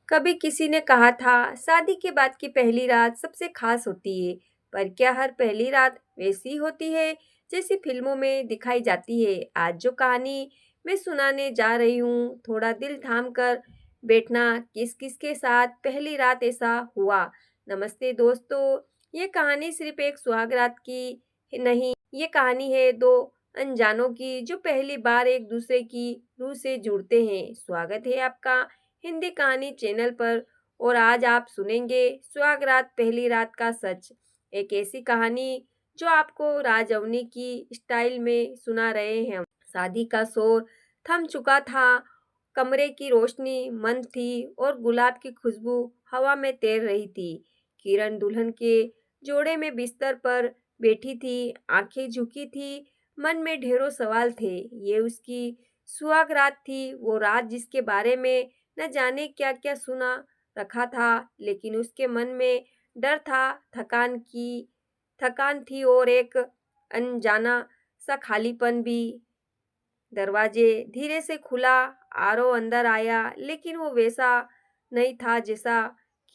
कभी किसी ने कहा था शादी के बाद की पहली रात सबसे खास होती है। पर क्या हर पहली रात वैसी होती है जैसी फिल्मों में दिखाई जाती है? आज जो कहानी मैं सुनाने जा रही हूँ, थोड़ा दिल थाम कर बैठना। किस किस के साथ पहली रात ऐसा हुआ? नमस्ते दोस्तों, ये कहानी सिर्फ एक सुहागरात की नहीं, ये कहानी है दो अनजानों की जो पहली बार एक दूसरे की रूह से जुड़ते हैं। स्वागत है आपका हिंदी कहानी चैनल पर। और आज आप सुनेंगे सुहाग रात पहली रात का सच, एक ऐसी कहानी जो आपको राजअवनी की स्टाइल में सुना रहे हैं। शादी का शोर थम चुका था, कमरे की रोशनी मंद थी और गुलाब की खुशबू हवा में तैर रही थी। किरण दुल्हन के जोड़े में बिस्तर पर बैठी थी, आंखें झुकी थी, मन में ढेरों सवाल थे। ये उसकी सुहाग रात थी, वो रात जिसके बारे में न जाने क्या क्या सुना रखा था, लेकिन उसके मन में डर था, थकान थी और एक अनजाना सा खालीपन भी। दरवाजे धीरे से खुला, आरव अंदर आया, लेकिन वो वैसा नहीं था जैसा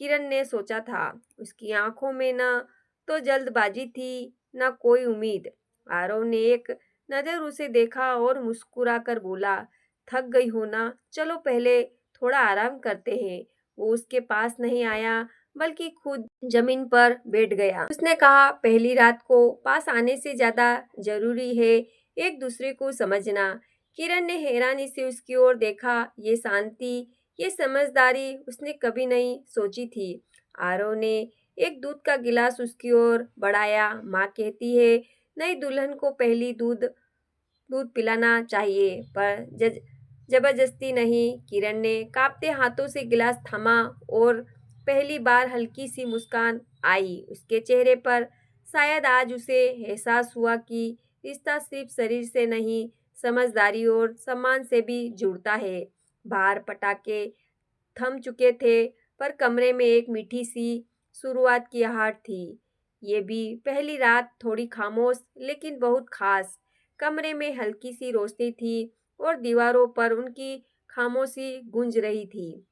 किरण ने सोचा था। उसकी आंखों में न तो जल्दबाजी थी, न कोई उम्मीद। आरव ने एक नजर उसे देखा और मुस्कुराकर बोला, थक गई हो ना, चलो पहले थोड़ा आराम करते हैं। वो उसके पास नहीं आया, बल्कि खुद जमीन पर बैठ गया। उसने कहा, पहली रात को पास आने से ज्यादा जरूरी है एक दूसरे को समझना। किरण ने हैरानी से उसकी ओर देखा। ये शांति, ये समझदारी उसने कभी नहीं सोची थी। आरव ने एक दूध का गिलास उसकी ओर बढ़ाया। माँ कहती है नई दुल्हन को पहली दूध दूध पिलाना चाहिए, पर जबरदस्ती नहीं। किरण ने कांपते हाथों से गिलास थामा और पहली बार हल्की सी मुस्कान आई उसके चेहरे पर। शायद आज उसे एहसास हुआ कि रिश्ता सिर्फ शरीर से नहीं, समझदारी और सम्मान से भी जुड़ता है। बाहर पटाखे थम चुके थे, पर कमरे में एक मीठी सी शुरुआत की आहट थी। ये भी पहली रात थोड़ी खामोश लेकिन बहुत खास। कमरे में हल्की सी रोशनी थी और दीवारों पर उनकी खामोशी गूंज रही थी।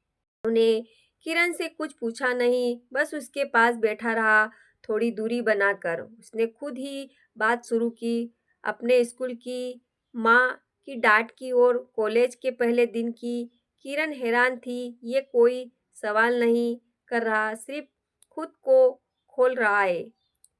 उन्हें किरण से कुछ पूछा नहीं, बस उसके पास बैठा रहा। थोड़ी दूरी बनाकर उसने खुद ही बात शुरू की, अपने स्कूल की, माँ की डांट की और कॉलेज के पहले दिन की। किरण हैरान थी, ये कोई सवाल नहीं कर रहा, सिर्फ खुद को खोल रहा है।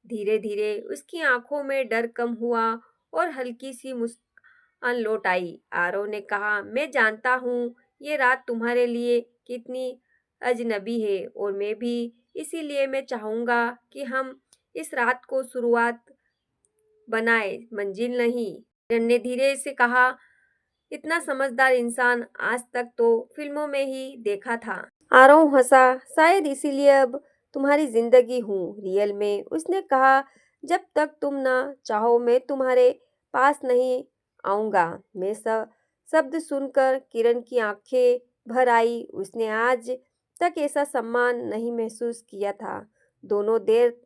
धीरे धीरे उसकी आंखों में डर कम हुआ और हल्की सी मुस्कान लौट आई। आरव ने कहा, मैं जानता हूँ ये रात तुम्हारे लिए कितनी अजनबी है, और मैं भी, इसीलिए मैं चाहूँगा कि हम इस रात को शुरुआत बनाए, मंजिल नहीं। किरण ने धीरे से कहा, इतना समझदार इंसान आज तक तो फिल्मों में ही देखा था। आरव हंसा, शायद इसीलिए अब तुम्हारी जिंदगी हूँ रियल में। उसने कहा, जब तक तुम ना चाहो मैं तुम्हारे पास नहीं आऊँगा। मैं शब्द सुनकर किरण की आंखें भर आई। उसने आज तक ऐसा सम्मान नहीं महसूस किया था। दोनों देर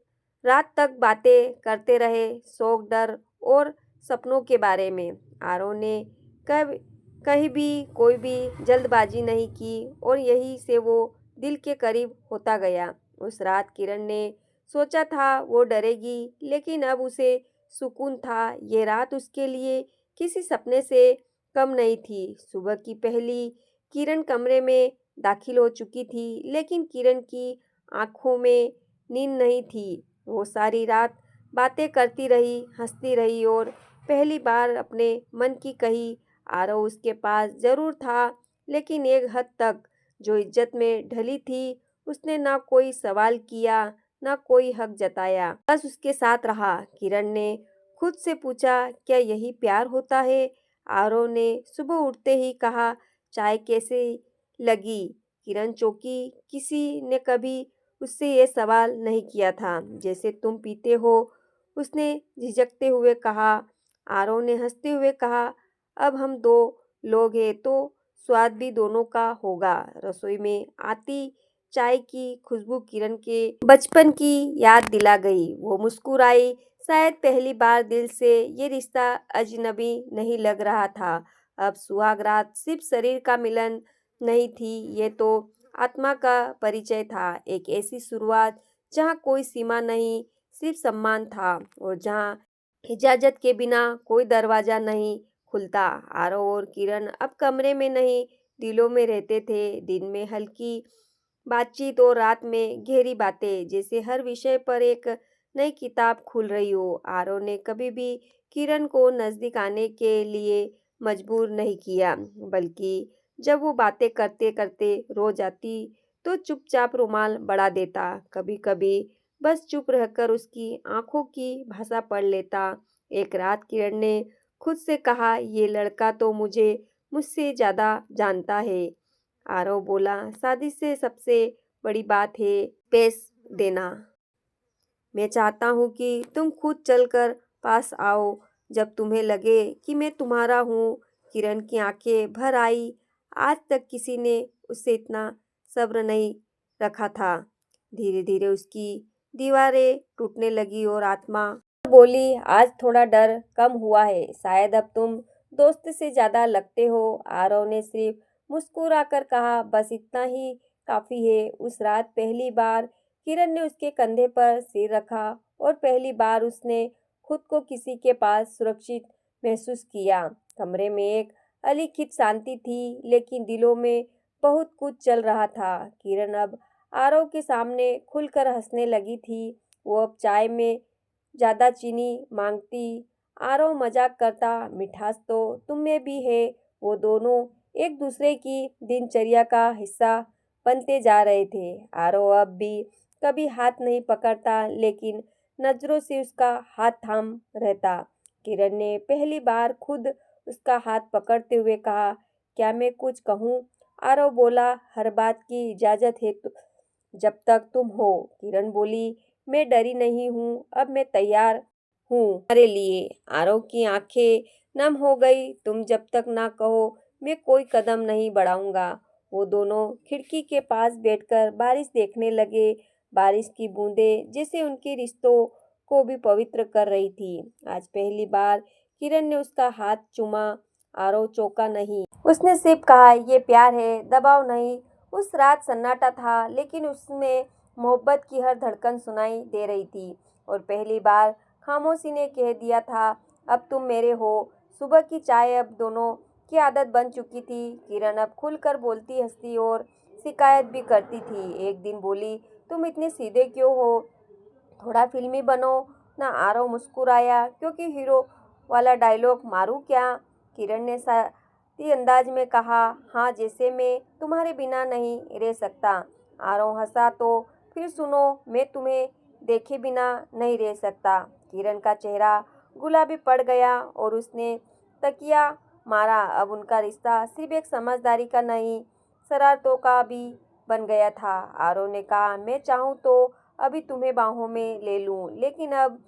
रात तक बातें करते रहे, शौक, डर और सपनों के बारे में। आरव ने कब कहीं भी कोई भी जल्दबाजी नहीं की और यही से वो दिल के करीब होता गया। उस रात किरण ने सोचा था वो डरेगी, लेकिन अब उसे सुकून था। ये रात उसके लिए किसी सपने से कम नहीं थी। सुबह की पहली किरण कमरे में दाखिल हो चुकी थी, लेकिन किरण की आंखों में नींद नहीं थी। वो सारी रात बातें करती रही, हंसती रही और पहली बार अपने मन की कही। आरव उसके पास जरूर था, लेकिन एक हद तक जो इज्जत में ढली थी। उसने ना कोई सवाल किया, ना कोई हक जताया, बस उसके साथ रहा। किरण ने खुद से पूछा, क्या यही प्यार होता है? आरव ने सुबह उठते ही कहा, चाय कैसे लगी? किरण चौंकी, किसी ने कभी उससे ये सवाल नहीं किया था। जैसे तुम पीते हो, उसने झिझकते हुए कहा। आरव ने हंसते हुए कहा, अब हम दो लोग हैं तो स्वाद भी दोनों का होगा। रसोई में आती चाय की खुशबू किरण के बचपन की याद दिला गई। वो मुस्कुराई, शायद पहली बार दिल से। ये रिश्ता अजनबी नहीं लग रहा था। अब सुहाग रात सिर्फ शरीर का मिलन नहीं थी, ये तो आत्मा का परिचय था, एक ऐसी शुरुआत जहाँ कोई सीमा नहीं, सिर्फ सम्मान था और जहाँ इजाजत के बिना कोई दरवाजा नहीं खुलता। आरव और किरण अब कमरे में नहीं, दिलों में रहते थे। दिन में हल्की बातचीत और रात में गहरी बातें, जैसे हर विषय पर एक नई किताब खुल रही हो। आरव ने कभी भी किरण को नजदीक आने के लिए मजबूर नहीं किया, बल्कि जब वो बातें करते करते रो जाती तो चुपचाप रुमाल बढ़ा देता। कभी कभी बस चुप रहकर उसकी आंखों की भाषा पढ़ लेता। एक रात किरण ने खुद से कहा, ये लड़का तो मुझसे ज्यादा जानता है। आरव बोला, शादी से सबसे बड़ी बात है स्पेस देना। मैं चाहता हूँ कि तुम खुद चलकर पास आओ जब तुम्हें लगे कि मैं तुम्हारा हूँ। किरण की आंखें भर आई। आज तक किसी ने उससे इतना सब्र नहीं रखा था। धीरे धीरे उसकी दीवारें टूटने लगी और आत्मा बोली, आज थोड़ा डर कम हुआ है, शायद अब तुम दोस्त से ज्यादा लगते हो। आरव ने सिर्फ मुस्कुराकर कहा, बस इतना ही काफी है। उस रात पहली बार किरण ने उसके कंधे पर सिर रखा और पहली बार उसने खुद को किसी के पास सुरक्षित महसूस किया। कमरे में एक अलिखित शांति थी, लेकिन दिलों में बहुत कुछ चल रहा था। किरण अब आरव के सामने खुलकर हंसने लगी थी। वो अब चाय में ज्यादा चीनी मांगती। आरव मजाक करता, मिठास तो तुम में भी है। वो दोनों एक दूसरे की दिनचर्या का हिस्सा बनते जा रहे थे। आरव अब भी कभी हाथ नहीं पकड़ता, लेकिन नजरों से उसका हाथ थाम रहता। किरण ने पहली बार खुद उसका हाथ पकड़ते हुए कहा, क्या मैं कुछ कहूँ? आरव बोला, हर बात की इजाजत है जब तक तुम हो। किरण बोली, मैं डरी नहीं हूँ, अब मैं तैयार हूँ तुम्हारे लिए। आरव की आंखें नम हो गई। तुम जब तक ना कहो मैं कोई कदम नहीं बढ़ाऊंगा। वो दोनों खिड़की के पास बैठकर बारिश देखने लगे। बारिश की बूंदें जैसे उनके रिश्तों को भी पवित्र कर रही थी। आज पहली बार किरण ने उसका हाथ चूमा। आरव चौंका नहीं, उसने सिर्फ कहा, ये प्यार है, दबाव नहीं। उस रात सन्नाटा था, लेकिन उसमें मोहब्बत की हर धड़कन सुनाई दे रही थी। और पहली बार खामोशी ने कह दिया था, अब तुम मेरे हो। सुबह की चाय अब दोनों की आदत बन चुकी थी। किरण अब खुलकर बोलती, हंसती और शिकायत भी करती थी। एक दिन बोली, तुम इतने सीधे क्यों हो, थोड़ा फिल्मी बनो ना। आरव मुस्कुराया, क्योंकि हीरो वाला डायलॉग मारूं क्या? किरण ने साथी अंदाज में कहा, हाँ, जैसे मैं तुम्हारे बिना नहीं रह सकता। आरव हंसा, तो फिर सुनो, मैं तुम्हें देखे बिना नहीं रह सकता। किरण का चेहरा गुलाबी पड़ गया और उसने तकिया मारा। अब उनका रिश्ता सिर्फ एक समझदारी का नहीं, शरारतों का भी बन गया था। आरव ने कहा, मैं चाहूँ तो अभी तुम्हें बाहों में ले लूं, लेकिन अब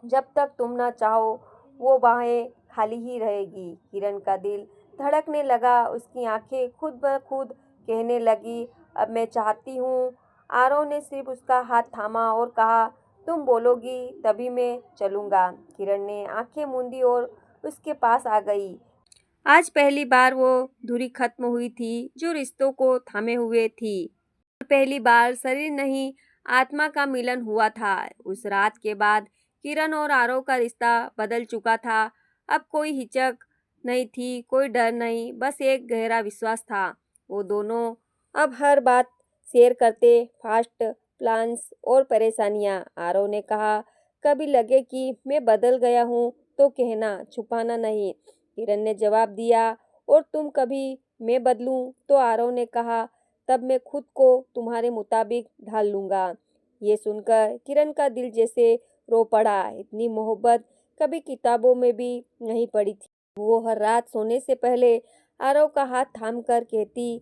जब तक तुम ना चाहो वो बाहें खाली ही रहेगी। किरण का दिल धड़कने लगा। उसकी आंखें खुद ब खुद कहने लगी, अब मैं चाहती हूँ। आरव ने सिर्फ उसका हाथ थामा और कहा, तुम बोलोगी तभी मैं चलूंगा। किरण ने आंखें मूंदी और उसके पास आ गई। आज पहली बार वो दूरी खत्म हुई थी जो रिश्तों को थामे हुए थी। पहली बार शरीर नहीं, आत्मा का मिलन हुआ था। उस रात के बाद किरण और आरव का रिश्ता बदल चुका था। अब कोई हिचक नहीं थी, कोई डर नहीं, बस एक गहरा विश्वास था। वो दोनों अब हर बात शेयर करते, फास्ट प्लान्स और परेशानियां। आरव ने कहा, कभी लगे कि मैं बदल गया हूँ तो कहना, छुपाना नहीं। किरण ने जवाब दिया, और तुम कभी मैं बदलूं तो? आरव ने कहा, तब मैं खुद को तुम्हारे मुताबिक ढाल लूंगा। ये सुनकर किरण का दिल जैसे रो पड़ा। इतनी मोहब्बत कभी किताबों में भी नहीं पड़ी थी। वो हर रात सोने से पहले आरव का हाथ थाम कर कहती,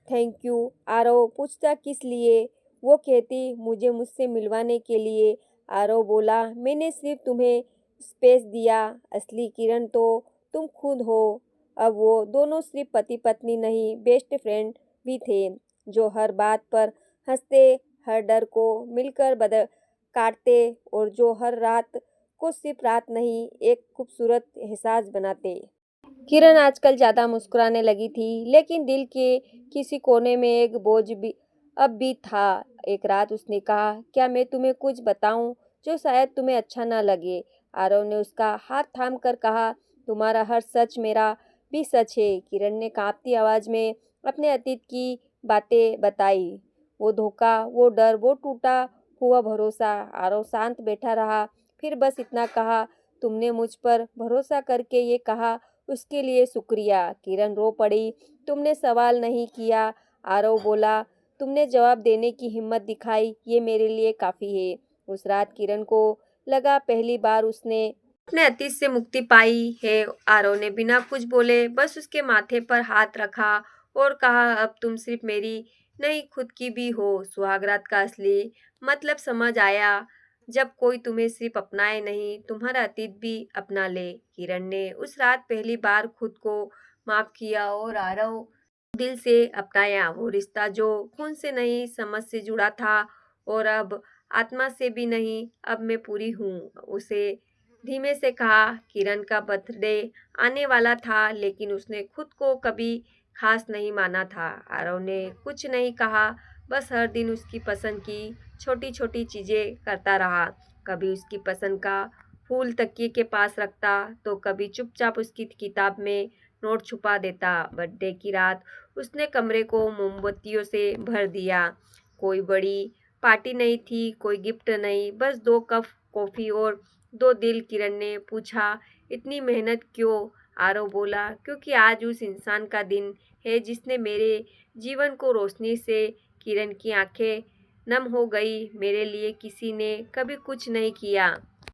थैंक यू। आरव पूछता, किस लिए? वो कहती, मुझे मुझसे मिलवाने के लिए। आरव बोला, मैंने सिर्फ तुम्हें स्पेस दिया, असली किरण तो तुम खुद हो। अब वो दोनों सिर्फ पति पत्नी नहीं, बेस्ट फ्रेंड भी थे, जो हर बात पर हंसते, हर डर को मिलकर बदल काटते और जो हर रात को सिर्फ रात नहीं, एक खूबसूरत एहसास बनाते। किरण आजकल ज्यादा मुस्कुराने लगी थी, लेकिन दिल के किसी कोने में एक बोझ भी अब भी था। एक रात उसने कहा, क्या मैं तुम्हें कुछ बताऊं जो शायद तुम्हें अच्छा ना लगे? आरव ने उसका हाथ थाम कर कहा, तुम्हारा हर सच मेरा भी सच है। किरण ने कांपती आवाज में अपने अतीत की बातें बताई। वो धोखा, वो डर, वो टूटा हुआ भरोसा। आरव शांत बैठा रहा, फिर बस इतना कहा, तुमने मुझ पर भरोसा करके ये कहा, उसके लिए शुक्रिया। किरण रो पड़ी, तुमने सवाल नहीं किया। आरव बोला, तुमने जवाब देने की हिम्मत दिखाई, ये मेरे लिए काफी है। उस रात किरण को लगा पहली बार उसने अपने अतीत से मुक्ति पाई है। आरव ने बिना कुछ बोले बस उसके माथे पर हाथ रखा और कहा, अब तुम सिर्फ मेरी नहीं खुद की भी हो। सुहागरात का असली मतलब समझ आया जब कोई तुम्हें सिर्फ अपनाए नहीं, तुम्हारा अतीत भी अपना ले। किरण ने उस रात पहली बार खुद को माफ किया और आरव दिल से अपनाया। वो रिश्ता जो खून से नहीं समझ से जुड़ा था और अब आत्मा से भी नहीं, अब मैं पूरी हूँ। उसे धीमे से कहा, किरण का बर्थडे आने वाला था, लेकिन उसने खुद को कभी खास नहीं माना था। आरव ने कुछ नहीं कहा, बस हर दिन उसकी पसंद की छोटी छोटी चीजें करता रहा। कभी उसकी पसंद का फूल तकिए के पास रखता, तो कभी चुपचाप उसकी किताब में नोट छुपा देता। बर्थडे की रात उसने कमरे को मोमबत्तियों से भर दिया। कोई बड़ी पार्टी नहीं थी, कोई गिफ्ट नहीं, बस 2 कप कॉफी और 2 दिल। किरण ने पूछा, इतनी मेहनत क्यों? आरव बोला, क्योंकि आज उस इंसान का दिन है जिसने मेरे जीवन को रोशनी से। किरण की आंखें नम हो गई, मेरे लिए किसी ने कभी कुछ नहीं किया।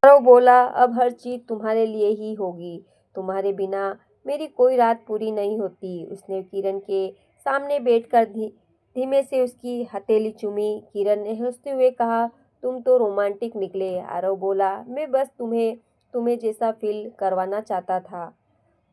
आरव बोला, अब हर चीज तुम्हारे लिए ही होगी। तुम्हारे बिना मेरी कोई रात पूरी नहीं होती। उसने किरण के सामने बैठकर धीमे से उसकी हथेली चूमी। किरण ने हंसते हुए कहा, तुम तो रोमांटिक निकले। आरव बोला, मैं बस तुम्हें तुम्हें जैसा फील करवाना चाहता था,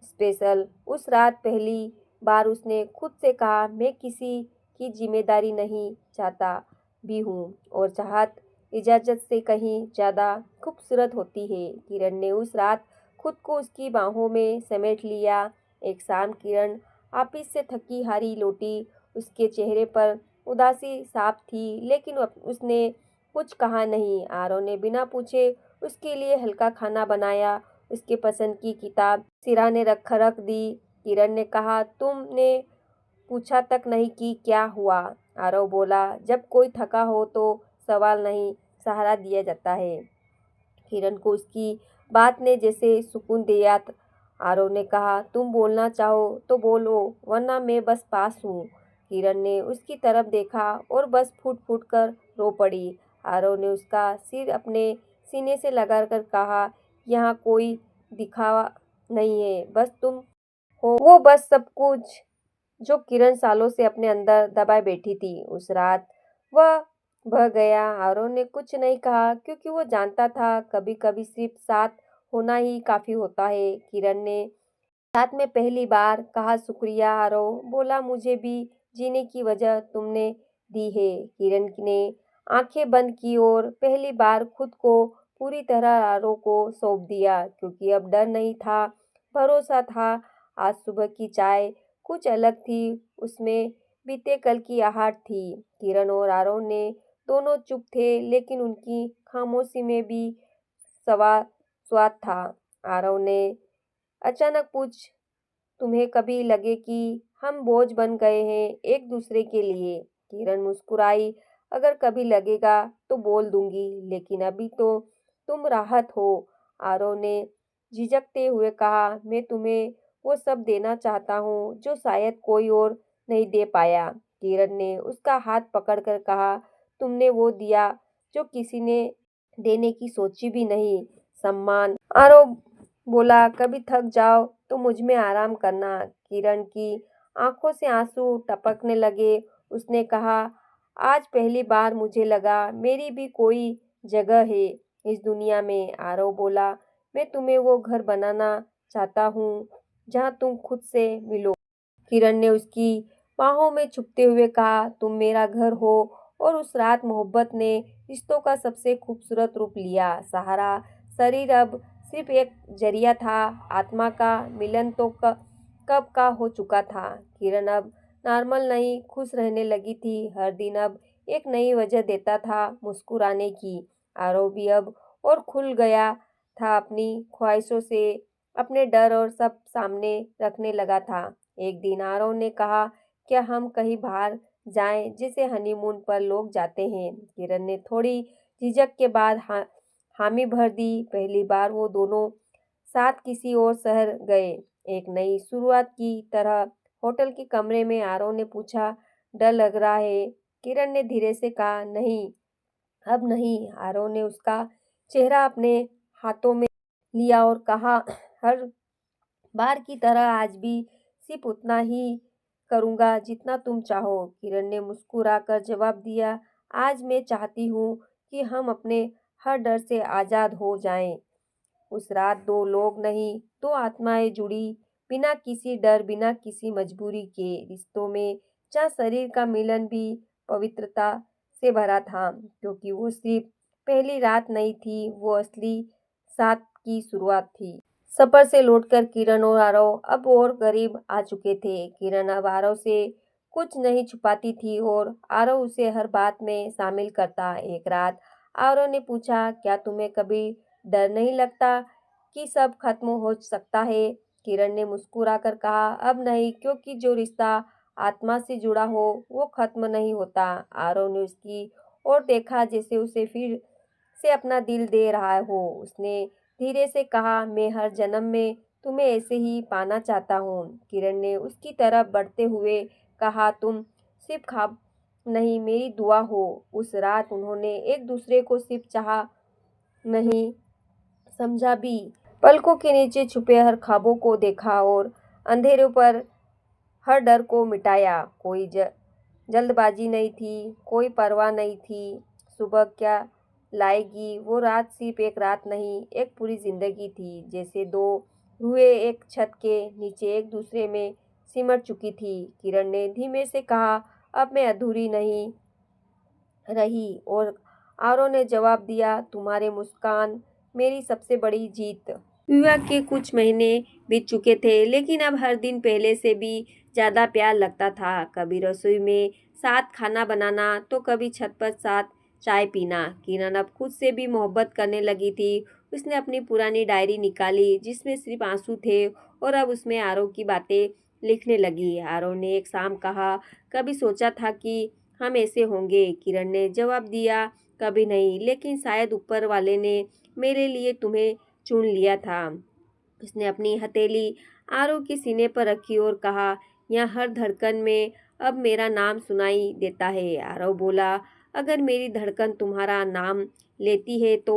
स्पेशल। उस रात पहली बार उसने खुद से कहा, मैं किसी की जिम्मेदारी नहीं चाहता भी हूँ, और चाहत इजाजत से कहीं ज्यादा खूबसूरत होती है। किरण ने उस रात खुद को उसकी बाहों में समेट लिया। एक शाम किरण ऑफिस से थकी हारी लौटी। उसके चेहरे पर उदासी साफ थी, लेकिन उसने कुछ कहा नहीं। आरव ने बिना पूछे उसके लिए हल्का खाना बनाया, उसके पसंद की किताब सिराने रख दी। किरण ने कहा, तुमने पूछा तक नहीं कि क्या हुआ? आरव बोला, जब कोई थका हो तो सवाल नहीं, सहारा दिया जाता है। किरण को उसकी बात ने जैसे सुकून दिया। आरव ने कहा, तुम बोलना चाहो तो बोलो, वरना मैं बस पास हूँ। किरण ने उसकी तरफ देखा और बस फूट फूट कर रो पड़ी। आरव ने उसका सिर अपने सीने से लगाकर कहा, यहाँ कोई दिखावा नहीं है, बस तुम हो वो, बस सब कुछ जो किरण सालों से अपने अंदर दबाए बैठी थी। उस रात वह बह गया। आरव ने कुछ नहीं कहा, क्योंकि वो जानता था कभी कभी सिर्फ साथ होना ही काफी होता है। किरण ने रात में पहली बार कहा, शुक्रिया। आरव बोला, मुझे भी जीने की वजह तुमने दी है। किरण ने आंखें बंद की और पहली बार खुद को पूरी तरह आरव को सौंप दिया, क्योंकि अब डर नहीं था, भरोसा था। आज सुबह की चाय कुछ अलग थी, उसमें बीते कल की आहट थी। किरण और आरव ने दोनों चुप थे, लेकिन उनकी खामोशी में भी सवा स्वाद था। आरव ने अचानक पूछ, तुम्हें कभी लगे कि हम बोझ बन गए हैं एक दूसरे के लिए? किरण मुस्कुराई, अगर कभी लगेगा तो बोल दूंगी, लेकिन अभी तो तुम राहत हो। आरव ने झिझकते हुए कहा, मैं तुम्हें वो सब देना चाहता हूँ जो शायद कोई और नहीं दे पाया। किरण ने उसका हाथ पकड़कर कहा, तुमने वो दिया जो किसी ने देने की सोची भी नहीं, सम्मान। आरव बोला, कभी थक जाओ तो मुझ में आराम करना। किरण की आंखों से आंसू टपकने लगे। उसने कहा, आज पहली बार मुझे लगा मेरी भी कोई जगह है इस दुनिया में। आरव बोला, मैं तुम्हें वो घर बनाना चाहता हूँ जहाँ तुम खुद से मिलो। किरण ने उसकी बाहों में छुपते हुए कहा, तुम मेरा घर हो। और उस रात मोहब्बत ने रिश्तों का सबसे खूबसूरत रूप लिया। सहारा शरीर अब सिर्फ एक जरिया था, आत्मा का मिलन तो कब का हो चुका था। किरण अब नॉर्मल नहीं खुश रहने लगी थी। हर दिन अब एक नई वजह देता था मुस्कुराने की। आरव भी अब और खुल गया था, अपनी ख्वाहिशों से अपने डर और सब सामने रखने लगा था। एक दिन आरव ने कहा, क्या हम कहीं बाहर जाएं, जैसे हनीमून पर लोग जाते हैं। किरण ने थोड़ी झिझक के बाद हामी भर दी। पहली बार वो दोनों साथ किसी और शहर गए, एक नई शुरुआत की तरह। होटल के कमरे में आरव ने पूछा, डर लग रहा है? किरण ने धीरे से कहा, नहीं अब नहीं। आरव ने उसका चेहरा अपने हाथों में लिया और कहा, हर बार की तरह आज भी सिर्फ उतना ही करूँगा जितना तुम चाहो। किरण ने मुस्कुराकर जवाब दिया, आज मैं चाहती हूँ कि हम अपने हर डर से आज़ाद हो जाएं। उस रात दो लोग नहीं, दो आत्माएं जुड़ी, बिना किसी डर, बिना किसी मजबूरी के रिश्तों में, जहाँ शरीर का मिलन भी पवित्रता से भरा था। क्योंकि वो सिर्फ पहली रात नहीं थी, वो असली साथ की शुरुआत थी। सफर से लौटकर किरण और आरव अब और करीब आ चुके थे। किरण अब आरव से कुछ नहीं छुपाती थी और आरव उसे हर बात में शामिल करता। एक रात आरव ने पूछा, क्या तुम्हें कभी डर नहीं लगता कि सब खत्म हो सकता है? किरण ने मुस्कुराकर कहा, अब नहीं, क्योंकि जो रिश्ता आत्मा से जुड़ा हो वो खत्म नहीं होता। आरव ने उसकी ओर देखा, जैसे उसे फिर से अपना दिल दे रहा हो। उसने धीरे से कहा, मैं हर जन्म में तुम्हें ऐसे ही पाना चाहता हूँ। किरण ने उसकी तरफ बढ़ते हुए कहा, तुम सिर्फ ख्वाब नहीं, मेरी दुआ हो। उस रात उन्होंने एक दूसरे को सिर्फ चाहा नहीं, समझा भी। पलकों के नीचे छुपे हर ख्वाबों को देखा और अंधेरों पर हर डर को मिटाया। कोई जल्दबाजी नहीं थी, कोई परवाह नहीं थी सुबह क्या लाएगी। वो रात सिर्फ एक रात नहीं, एक पूरी जिंदगी थी। जैसे दो रूहें एक छत के नीचे एक दूसरे में सिमट चुकी थी। किरण ने धीमे से कहा, अब मैं अधूरी नहीं रही। और आरव ने जवाब दिया, तुम्हारे मुस्कान मेरी सबसे बड़ी जीत। विवाह के कुछ महीने बीत चुके थे, लेकिन अब हर दिन पहले से भी ज़्यादा प्यार लगता था। कभी रसोई में साथ खाना बनाना, तो कभी छत पर साथ चाय पीना। किरण अब खुद से भी मोहब्बत करने लगी थी। उसने अपनी पुरानी डायरी निकाली, जिसमें सिर्फ आंसू थे, और अब उसमें आरव की बातें लिखने लगी। आरव ने एक शाम कहा, कभी सोचा था कि हम ऐसे होंगे? किरण ने जवाब दिया, कभी नहीं, लेकिन शायद ऊपर वाले ने मेरे लिए तुम्हें चुन लिया था। उसने अपनी हथेली आरव के सीने पर रखी और कहा, यहाँ हर धड़कन में अब मेरा नाम सुनाई देता है। आरव बोला, अगर मेरी धड़कन तुम्हारा नाम लेती है तो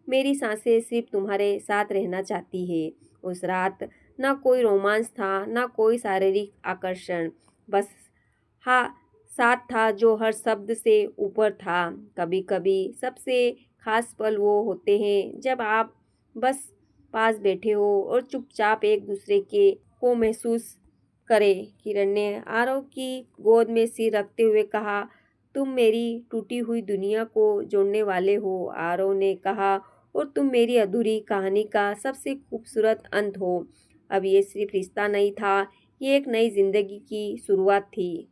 मेरी सांसें सिर्फ तुम्हारे साथ रहना चाहती है। उस रात ना कोई रोमांस था, ना कोई शारीरिक आकर्षण, बस हाँ साथ था जो हर शब्द से ऊपर था। कभी कभी सबसे खास पल वो होते हैं जब आप बस पास बैठे हो और चुपचाप एक दूसरे के को महसूस करें। किरण ने आरव की गोद में सिर रखते हुए कहा, तुम मेरी टूटी हुई दुनिया को जोड़ने वाले हो। आरव ने कहा, और तुम मेरी अधूरी कहानी का सबसे खूबसूरत अंत हो। अब ये सिर्फ रिश्ता नहीं था, ये एक नई जिंदगी की शुरुआत थी।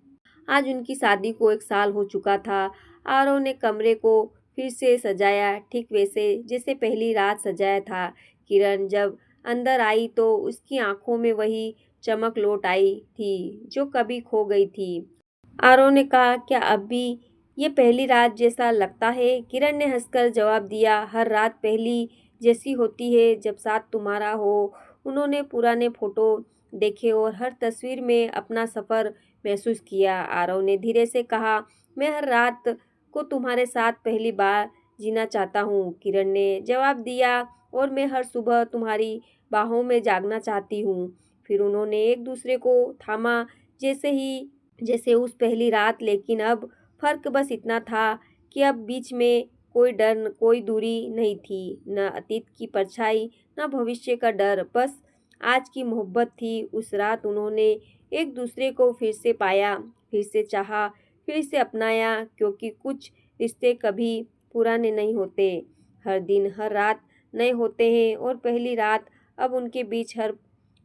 आज उनकी शादी को 1 साल हो चुका था। आरव ने कमरे को फिर से सजाया, ठीक वैसे जैसे पहली रात सजाया था। किरण जब अंदर आई तो उसकी आंखों में वही चमक लौट आई थी जो कभी खो गई थी। आरव ने कहा, क्या अब भी ये पहली रात जैसा लगता है? किरण ने हंसकर जवाब दिया, हर रात पहली जैसी होती है जब साथ तुम्हारा हो। उन्होंने पुराने फोटो देखे और हर तस्वीर में अपना सफ़र महसूस किया। आरव ने धीरे से कहा, मैं हर रात को तुम्हारे साथ पहली बार जीना चाहता हूँ। किरण ने जवाब दिया, और मैं हर सुबह तुम्हारी बाहों में जागना चाहती हूँ। फिर उन्होंने एक दूसरे को थामा, जैसे उस पहली रात। लेकिन अब फर्क बस इतना था कि अब बीच में कोई डर, कोई दूरी नहीं थी, न अतीत की परछाई, न भविष्य का डर, बस आज की मोहब्बत थी। उस रात उन्होंने एक दूसरे को फिर से पाया, फिर से चाहा, फिर से अपनाया। क्योंकि कुछ रिश्ते कभी पुराने नहीं होते, हर दिन हर रात नए होते हैं। और पहली रात अब उनके बीच हर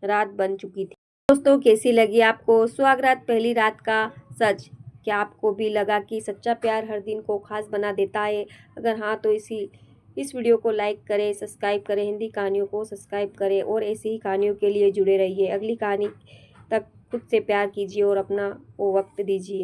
रात बन चुकी थी। दोस्तों कैसी लगी आपको सुहागरात पहली रात का सच? क्या आपको भी लगा कि सच्चा प्यार हर दिन को खास बना देता है? अगर हाँ तो इस वीडियो को लाइक करें, सब्सक्राइब करें, हिंदी कहानियों को सब्सक्राइब करें और ऐसी ही कहानियों के लिए जुड़े रहिए। अगली कहानी तक खुद से प्यार कीजिए और अपना वो वक्त दीजिए।